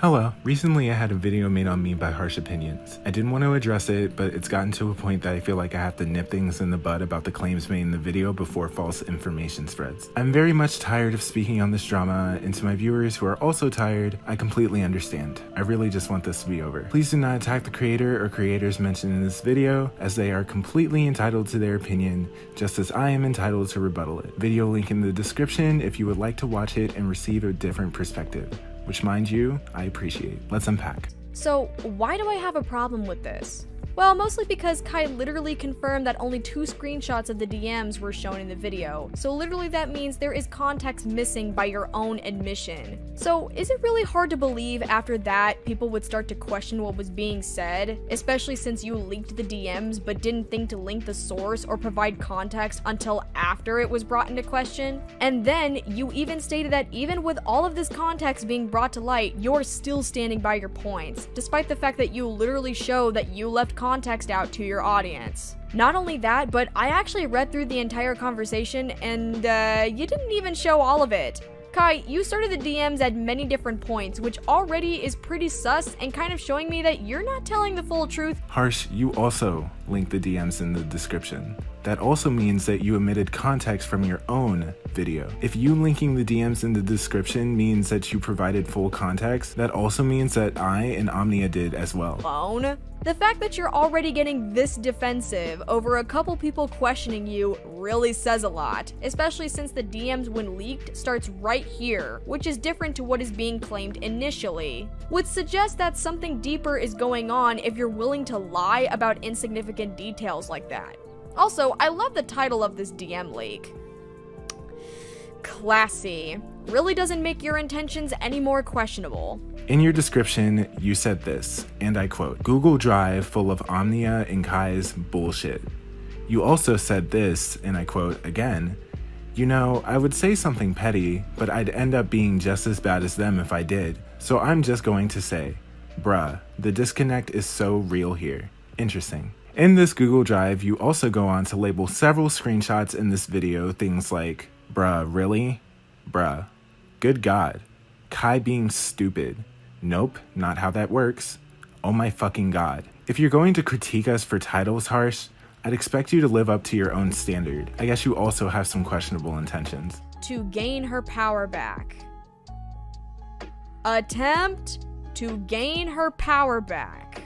Hello. Recently I had a video made on me by Harsh Opinions. I didn't want to address it, but it's gotten to a point that I feel like I have to nip things in the bud about the claims made in the video before false information spreads. I'm very much tired of speaking on this drama, and to my viewers who are also tired, I completely understand. I really just want this to be over. Please do not attack the creator or creators mentioned in this video, as they are completely entitled to their opinion, just as I am entitled to rebuttal it. Video link in the description if you would like to watch it and receive a different perspective. Which, mind you, I appreciate. Let's unpack. So, why do I have a problem with this? Well, mostly because Kai literally confirmed that only 2 screenshots of the DMs were shown in the video. So literally that means there is context missing by your own admission. So is it really hard to believe after that people would start to question what was being said? Especially since you leaked the DMs but didn't think to link the source or provide context until after it was brought into question? And then you even stated that even with all of this context being brought to light, you're still standing by your points, despite the fact that you literally show that you left context out to your audience. Not only that, but I actually read through the entire conversation and you didn't even show all of it. Kai, you started the DMs at many different points, which already is pretty sus and kind of showing me that you're not telling the full truth. Harsh, you also linked the DMs in the description. That also means that you omitted context from your own video. If you linking the DMs in the description means that you provided full context, that also means that I and Omnia did as well. Alone? The fact that you're already getting this defensive over a couple people questioning you really says a lot, especially since the DMs when leaked starts right here, which is different to what is being claimed initially. Would suggest that something deeper is going on if you're willing to lie about insignificant details like that. Also, I love the title of this DM leak. Classy. Really doesn't make your intentions any more questionable. In your description, you said this, and I quote, "Google Drive full of Omnia and Kai's bullshit." You also said this, and I quote again, "You know, I would say something petty, but I'd end up being just as bad as them if I did, so I'm just going to say, bruh, the disconnect is so real here." Interesting. In this Google Drive, you also go on to label several screenshots in this video, things like, bruh, really? Bruh. Good God. Kai being stupid. Nope, not how that works. Oh my fucking God. If you're going to critique us for titles, Harsh, I'd expect you to live up to your own standard. I guess you also have some questionable intentions. To gain her power back. Attempt to gain her power back.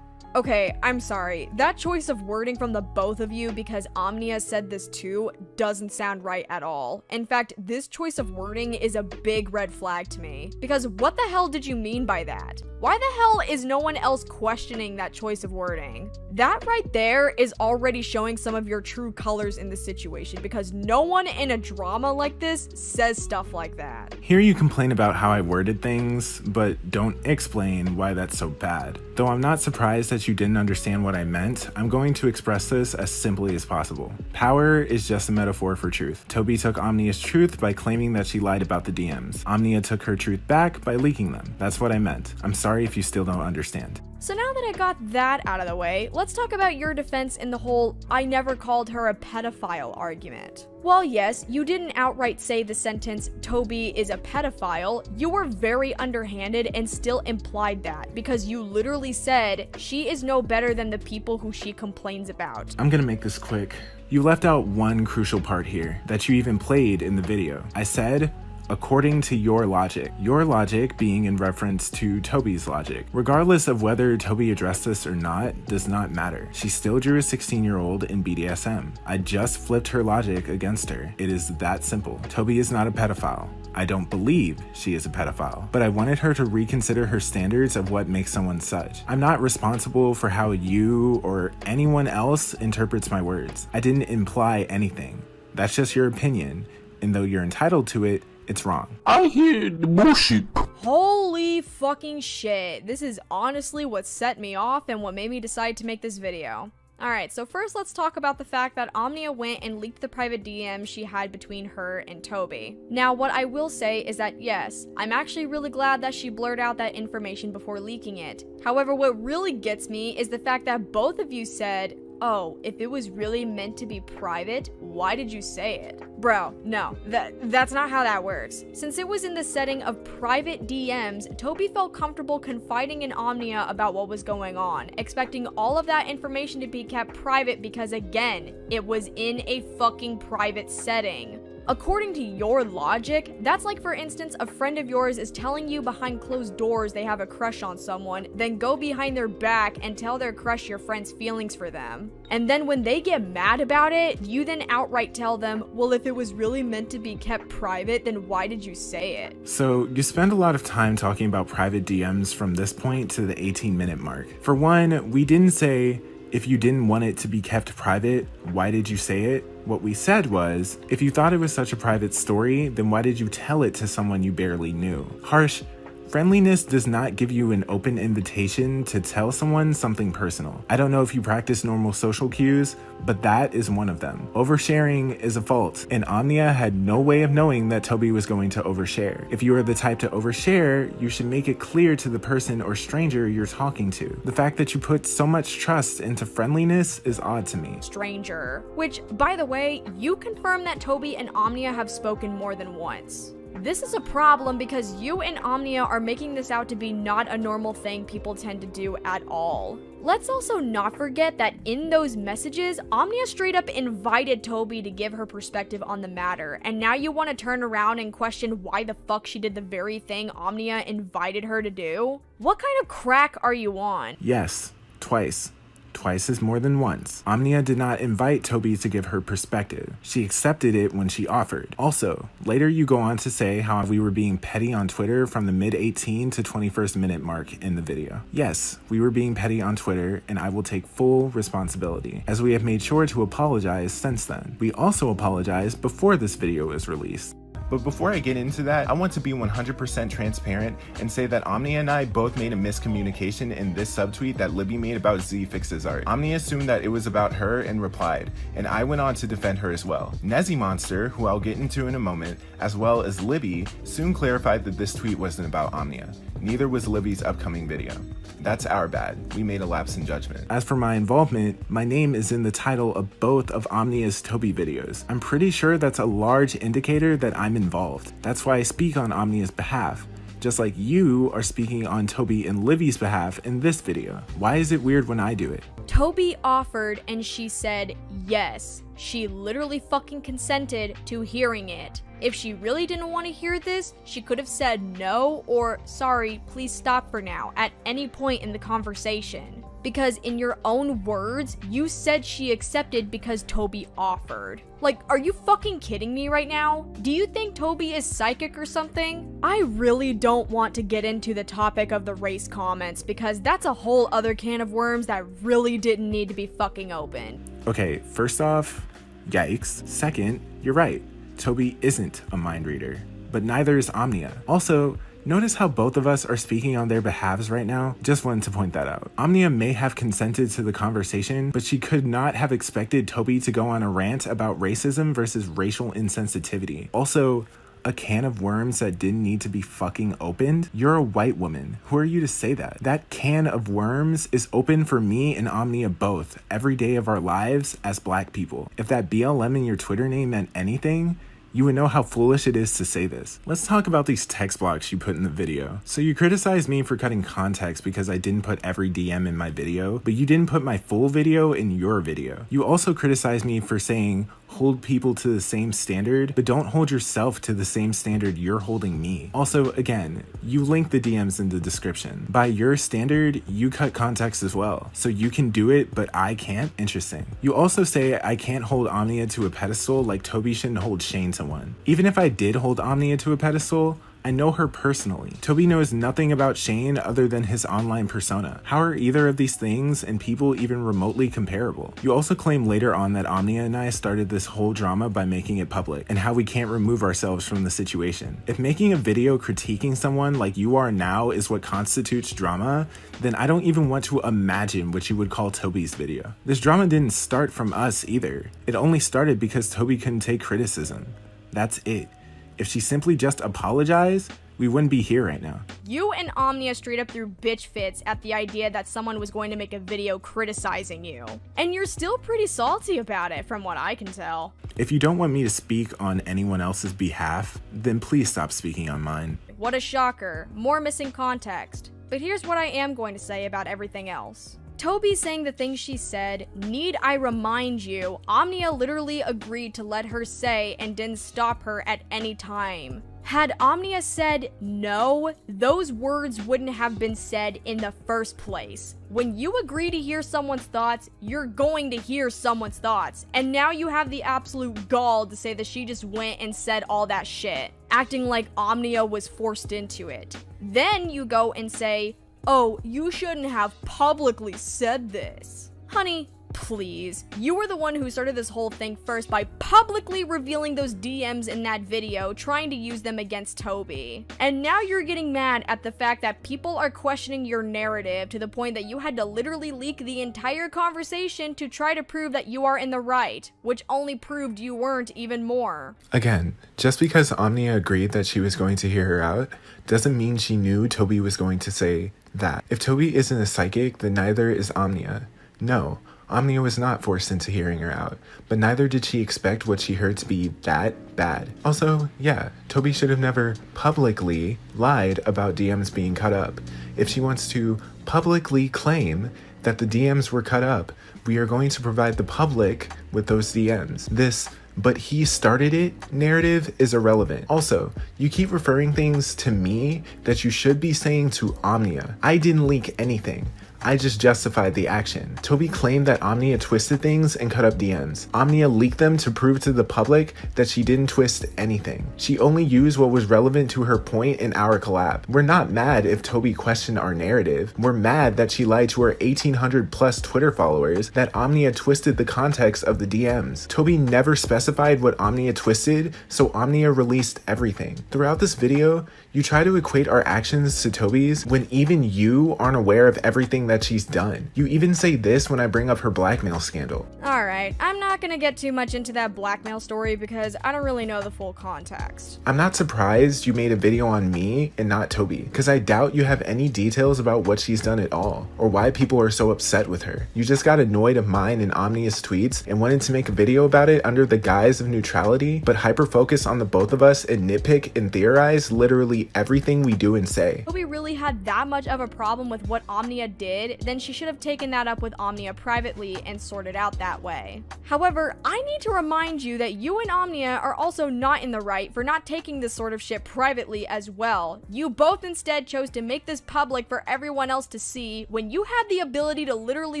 Okay, I'm sorry. That choice of wording from the both of you, because Omnia said this too, doesn't sound right at all. In fact, this choice of wording is a big red flag to me. Because what the hell did you mean by that? Why the hell is no one else questioning that choice of wording? That right there is already showing some of your true colors in the situation, because no one in a drama like this says stuff like that. Here you complain about how I worded things, but don't explain why that's so bad. Though I'm not surprised that you didn't understand what I meant, I'm going to express this as simply as possible. Power is just a metaphor for truth. Toby took Omnia's truth by claiming that she lied about the DMs. Omnia took her truth back by leaking them. That's what I meant. I'm sorry if you still don't understand. So now that I got that out of the way, let's talk about your defense in the whole "I never called her a pedophile" argument. While yes, you didn't outright say the sentence "Toby is a pedophile," you were very underhanded and still implied that, because you literally said she is no better than the people who she complains about. I'm gonna make this quick. You left out one crucial part here that you even played in the video. I said, according to your logic being in reference to Toby's logic. Regardless of whether Toby addressed this or not, does not matter. She still drew a 16-year-old in BDSM. I just flipped her logic against her. It is that simple. Toby is not a pedophile. I don't believe she is a pedophile, but I wanted her to reconsider her standards of what makes someone such. I'm not responsible for how you or anyone else interprets my words. I didn't imply anything. That's just your opinion, and though you're entitled to it, it's wrong. I hear the bullshit. Holy fucking shit. This is honestly what set me off and what made me decide to make this video. Alright, so first let's talk about the fact that Omnia went and leaked the private DM she had between her and Toby. Now, what I will say is that yes, I'm actually really glad that she blurred out that information before leaking it. However, what really gets me is the fact that both of you said, oh, if it was really meant to be private, why did you say it? Bro, no, that's not how that works. Since it was in the setting of private DMs, Toby felt comfortable confiding in Omnia about what was going on, expecting all of that information to be kept private because, again, it was in a fucking private setting. According to your logic, that's like, for instance, a friend of yours is telling you behind closed doors they have a crush on someone, then go behind their back and tell their crush your friend's feelings for them. And then when they get mad about it, you then outright tell them, well, if it was really meant to be kept private, then why did you say it? So you spend a lot of time talking about private DMs from this point to the 18-minute mark. For one, we didn't say, if you didn't want it to be kept private, why did you say it? What we said was, if you thought it was such a private story, then why did you tell it to someone you barely knew? Harsh, friendliness does not give you an open invitation to tell someone something personal. I don't know if you practice normal social cues, but that is one of them. Oversharing is a fault, and Omnia had no way of knowing that Toby was going to overshare. If you are the type to overshare, you should make it clear to the person or stranger you're talking to. The fact that you put so much trust into friendliness is odd to me. Stranger. Which, by the way, you confirm that Toby and Omnia have spoken more than once. This is a problem because you and Omnia are making this out to be not a normal thing people tend to do at all. Let's also not forget that in those messages, Omnia straight up invited Toby to give her perspective on the matter, and now you want to turn around and question why the fuck she did the very thing Omnia invited her to do? What kind of crack are you on? Yes, twice. Twice is more than once. Omnia did not invite Toby to give her perspective. She accepted it when she offered. Also, later you go on to say how we were being petty on Twitter from the mid-18 to 21st minute mark in the video. Yes, we were being petty on Twitter, and I will take full responsibility, as we have made sure to apologize since then. We also apologized before this video was released. But before I get into that, I want to be 100% transparent and say that Omnia and I both made a miscommunication in this subtweet that Libby made about Z Fix's art. Omnia assumed that it was about her and replied, and I went on to defend her as well. Nezzy Monster, who I'll get into in a moment, as well as Libby, soon clarified that this tweet wasn't about Omnia. Neither was Libby's upcoming video. That's our bad. We made a lapse in judgment. As for my involvement, my name is in the title of both of Omnia's Toby videos. I'm pretty sure that's a large indicator that I'm involved. That's why I speak on Omnia's behalf, just like you are speaking on Toby and Livy's behalf in this video. Why is it weird when I do it? Toby offered and she said yes. She literally fucking consented to hearing it. If she really didn't want to hear this, she could have said no or sorry, please stop for now at any point in the conversation. Because in your own words, you said she accepted because Toby offered. Like, are you fucking kidding me right now? Do you think Toby is psychic or something? I really don't want to get into the topic of the race comments because that's a whole other can of worms that really didn't need to be fucking open. Okay, first off, yikes. Second, you're right. Toby isn't a mind reader, but neither is Omnia. Also, notice how both of us are speaking on their behalves right now? Just wanted to point that out. Omnia may have consented to the conversation, but she could not have expected Toby to go on a rant about racism versus racial insensitivity. Also, a can of worms that didn't need to be fucking opened? You're a white woman. Who are you to say that? That can of worms is open for me and Omnia both, every day of our lives as black people. If that BLM in your Twitter name meant anything, you would know how foolish it is to say this. Let's talk about these text blocks you put in the video. So you criticized me for cutting context because I didn't put every DM in my video, but you didn't put my full video in your video. You also criticized me for saying, hold people to the same standard, but don't hold yourself to the same standard you're holding me. Also, again, you link the DMs in the description. By your standard, you cut context as well. So you can do it, but I can't? Interesting. You also say I can't hold Omnia to a pedestal like Toby shouldn't hold Shane to one. Even if I did hold Omnia to a pedestal, I know her personally. Toby knows nothing about Shane other than his online persona. How are either of these things and people even remotely comparable? You also claim later on that Omnia and I started this whole drama by making it public, and how we can't remove ourselves from the situation. If making a video critiquing someone like you are now is what constitutes drama, then I don't even want to imagine what you would call Toby's video. This drama didn't start from us either. It only started because Toby couldn't take criticism. That's it. If she simply just apologized, we wouldn't be here right now. You and Omnia straight up threw bitch fits at the idea that someone was going to make a video criticizing you. And you're still pretty salty about it, from what I can tell. If you don't want me to speak on anyone else's behalf, then please stop speaking on mine. What a shocker. More missing context. But here's what I am going to say about everything else. Toby saying the things she said, need I remind you, Omnia literally agreed to let her say and didn't stop her at any time. Had Omnia said no, those words wouldn't have been said in the first place. When you agree to hear someone's thoughts, you're going to hear someone's thoughts. And now you have the absolute gall to say that she just went and said all that shit, acting like Omnia was forced into it. Then you go and say, oh, you shouldn't have publicly said this. Honey, please. You were the one who started this whole thing first by publicly revealing those DMs in that video, trying to use them against Toby. And now you're getting mad at the fact that people are questioning your narrative to the point that you had to literally leak the entire conversation to try to prove that you are in the right, which only proved you weren't even more. Again, just because Omnia agreed that she was going to hear her out, doesn't mean she knew Toby was going to say that. If Toby isn't a psychic, then neither is Omnia. No, Omnia was not forced into hearing her out, but neither did she expect what she heard to be that bad. Also, yeah, Toby should have never publicly lied about DMs being cut up. If she wants to publicly claim that the DMs were cut up, we are going to provide the public with those DMs. This "but he started it" narrative is irrelevant. Also, you keep referring things to me that you should be saying to Omnia. I didn't leak anything. I just justified the action. Toby claimed that Omnia twisted things and cut up DMs. Omnia leaked them to prove to the public that she didn't twist anything. She only used what was relevant to her point in our collab. We're not mad if Toby questioned our narrative. We're mad that she lied to her 1,800 plus Twitter followers that Omnia twisted the context of the DMs. Toby never specified what Omnia twisted, so Omnia released everything. Throughout this video, you try to equate our actions to Toby's when even you aren't aware of everything that she's done. You even say this when I bring up her blackmail scandal. Alright, I'm not gonna get too much into that blackmail story because I don't really know the full context. I'm not surprised you made a video on me and not Toby, because I doubt you have any details about what she's done at all, or why people are so upset with her. You just got annoyed of mine and Omnia's tweets and wanted to make a video about it under the guise of neutrality, but hyper-focus on the both of us and nitpick and theorize literally everything we do and say. If we really had that much of a problem with what Omnia did, then she should have taken that up with Omnia privately and sorted out that way. However, I need to remind you that you and Omnia are also not in the right for not taking this sort of shit privately as well. You both instead chose to make this public for everyone else to see when you had the ability to literally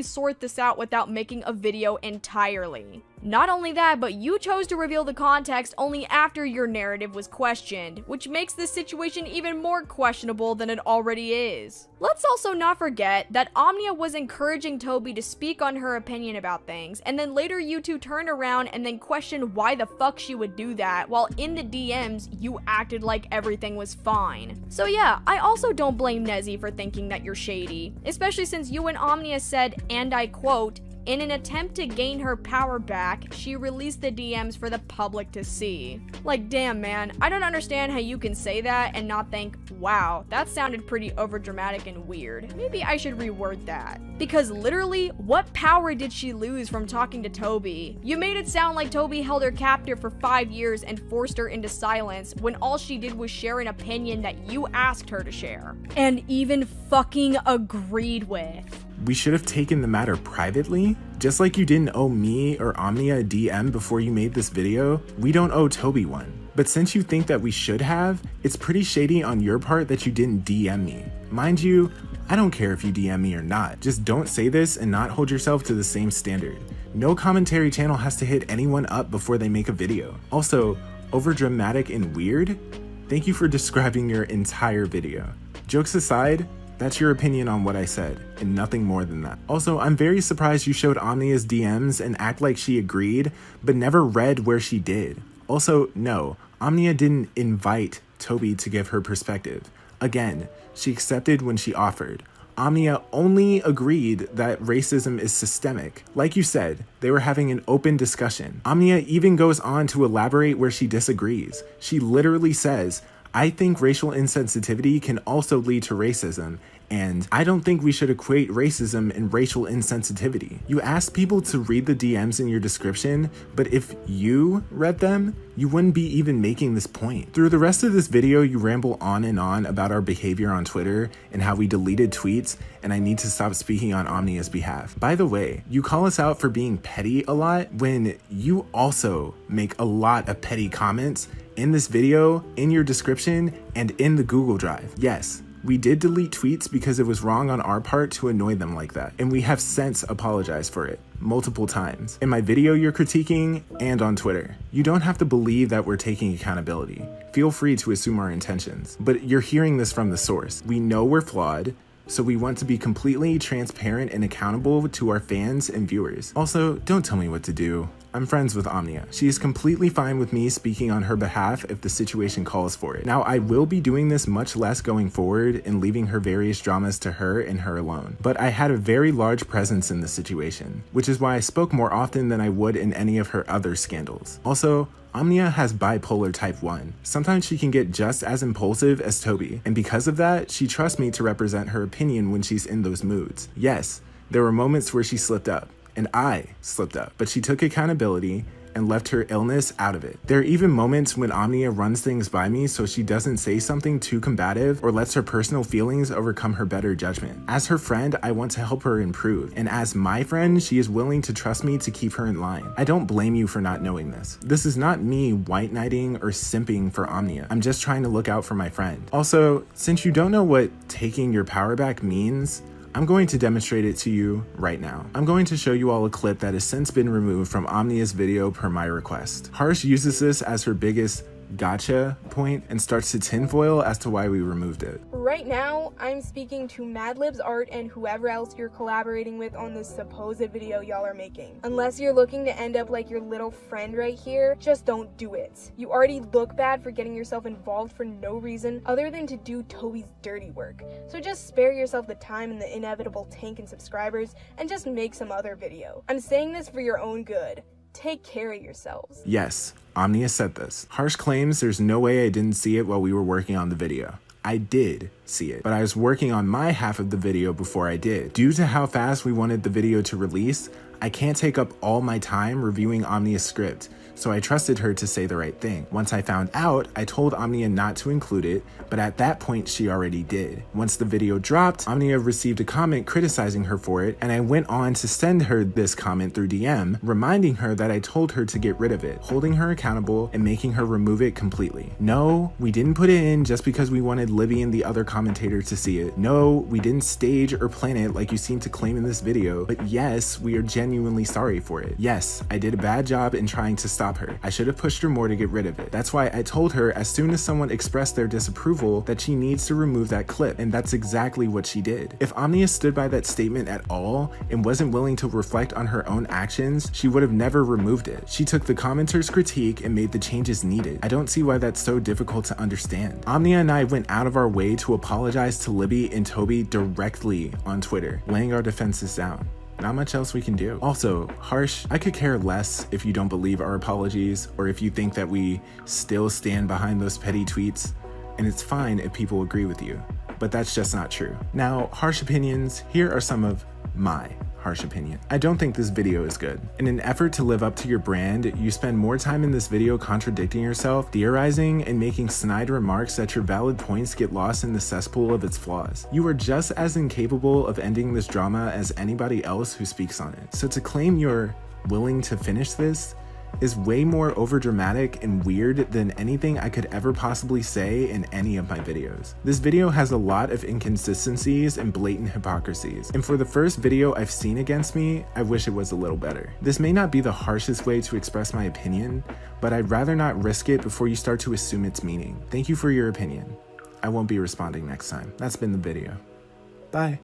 sort this out without making a video entirely. Not only that, but you chose to reveal the context only after your narrative was questioned, which makes this situation even more questionable than it already is. Let's also not forget that Omnia was encouraging Toby to speak on her opinion about things, and then later you two turned around and then questioned why the fuck she would do that, while in the DMs, you acted like everything was fine. So yeah, I also don't blame Nezzy for thinking that you're shady, especially since you and Omnia said, and I quote, "In an attempt to gain her power back, she released the DMs for the public to see." Like, damn man, I don't understand how you can say that and not think, wow, that sounded pretty overdramatic and weird. Maybe I should reword that. Because literally, what power did she lose from talking to Toby? You made it sound like Toby held her captive for 5 years and forced her into silence when all she did was share an opinion that you asked her to share. And even fucking agreed with. We should have taken the matter privately. Just like you didn't owe me or Omnia a DM before you made this video, we don't owe Toby one. But since you think that we should have, it's pretty shady on your part that you didn't DM me. Mind you, I don't care if you DM me or not. Just don't say this and not hold yourself to the same standard. No commentary channel has to hit anyone up before they make a video. Also, overdramatic and weird? Thank you for describing your entire video. Jokes aside, that's your opinion on what I said, and nothing more than that. Also, I'm very surprised you showed Omnia's DMs and act like she agreed, but never read where she did. Also, no, Omnia didn't invite Toby to give her perspective. Again, she accepted when she offered. Omnia only agreed that racism is systemic. Like you said, they were having an open discussion. Omnia even goes on to elaborate where she disagrees. She literally says, I think racial insensitivity can also lead to racism, and I don't think we should equate racism and racial insensitivity. You ask people to read the DMs in your description, but if you read them, you wouldn't be even making this point. Through the rest of this video, you ramble on and on about our behavior on Twitter and how we deleted tweets, and I need to stop speaking on Omnia's behalf. By the way, you call us out for being petty a lot when you also make a lot of petty comments in this video, in your description, and in the Google Drive. Yes, we did delete tweets because it was wrong on our part to annoy them like that, and we have since apologized for it multiple times. In my video you're critiquing and on Twitter. You don't have to believe that we're taking accountability. Feel free to assume our intentions, but you're hearing this from the source. We know we're flawed, so we want to be completely transparent and accountable to our fans and viewers. Also, don't tell me what to do. I'm friends with Omnia. She is completely fine with me speaking on her behalf if the situation calls for it. Now, I will be doing this much less going forward and leaving her various dramas to her and her alone. But I had a very large presence in this situation, which is why I spoke more often than I would in any of her other scandals. Also, Omnia has bipolar type 1. Sometimes she can get just as impulsive as Toby, and because of that, she trusts me to represent her opinion when she's in those moods. Yes, there were moments where she slipped up, and I slipped up, but she took accountability and left her illness out of it. There are even moments when Omnia runs things by me so she doesn't say something too combative or lets her personal feelings overcome her better judgment. As her friend, I want to help her improve, and as my friend, she is willing to trust me to keep her in line. I don't blame you for not knowing this. This is not me white knighting or simping for Omnia. I'm just trying to look out for my friend. Also, since you don't know what taking your power back means, I'm going to demonstrate it to you right now. I'm going to show you all a clip that has since been removed from Omnia's video per my request. Harsh uses this as her biggest gotcha point and starts to tinfoil as to why we removed it. Right now, I'm speaking to Madlib's Art and whoever else you're collaborating with on this supposed video y'all are making. Unless you're looking to end up like your little friend right here, just don't do it. You already look bad for getting yourself involved for no reason other than to do Toby's dirty work. So just spare yourself the time and the inevitable tank in subscribers and just make some other video. I'm saying this for your own good. Take care of yourselves. Yes, Omnia said this. Harsh claims there's no way I didn't see it while we were working on the video. I did see it, but I was working on my half of the video before I did. Due to how fast we wanted the video to release, I can't take up all my time reviewing Omnia's script, so I trusted her to say the right thing. Once I found out, I told Omnia not to include it, but at that point she already did. Once the video dropped, Omnia received a comment criticizing her for it, and I went on to send her this comment through DM, reminding her that I told her to get rid of it, holding her accountable and making her remove it completely. No, we didn't put it in just because we wanted Libby and the other commentator to see it. No, we didn't stage or plan it like you seem to claim in this video, but yes, we are genuinely sorry for it. Yes, I did a bad job in trying to stop her. I should have pushed her more to get rid of it. That's why I told her as soon as someone expressed their disapproval that she needs to remove that clip, and that's exactly what she did. If Omnia stood by that statement at all and wasn't willing to reflect on her own actions, she would have never removed it. She took the commenter's critique and made the changes needed. I don't see why that's so difficult to understand. Omnia and I went out of our way to apologize to Libby and Toby directly on Twitter, laying our defenses down. Not much else we can do. Also, Harsh, I could care less if you don't believe our apologies or if you think that we still stand behind those petty tweets, and it's fine if people agree with you, but that's just not true. Now, harsh opinions, here are some of my harsh opinion. I don't think this video is good. In an effort to live up to your brand, you spend more time in this video contradicting yourself, theorizing, and making snide remarks that your valid points get lost in the cesspool of its flaws. You are just as incapable of ending this drama as anybody else who speaks on it. So to claim you're willing to finish this is way more overdramatic and weird than anything I could ever possibly say in any of my videos. This video has a lot of inconsistencies and blatant hypocrisies, and for the first video I've seen against me, I wish it was a little better. This may not be the harshest way to express my opinion, but I'd rather not risk it before you start to assume its meaning. Thank you for your opinion. I won't be responding next time. That's been the video. Bye.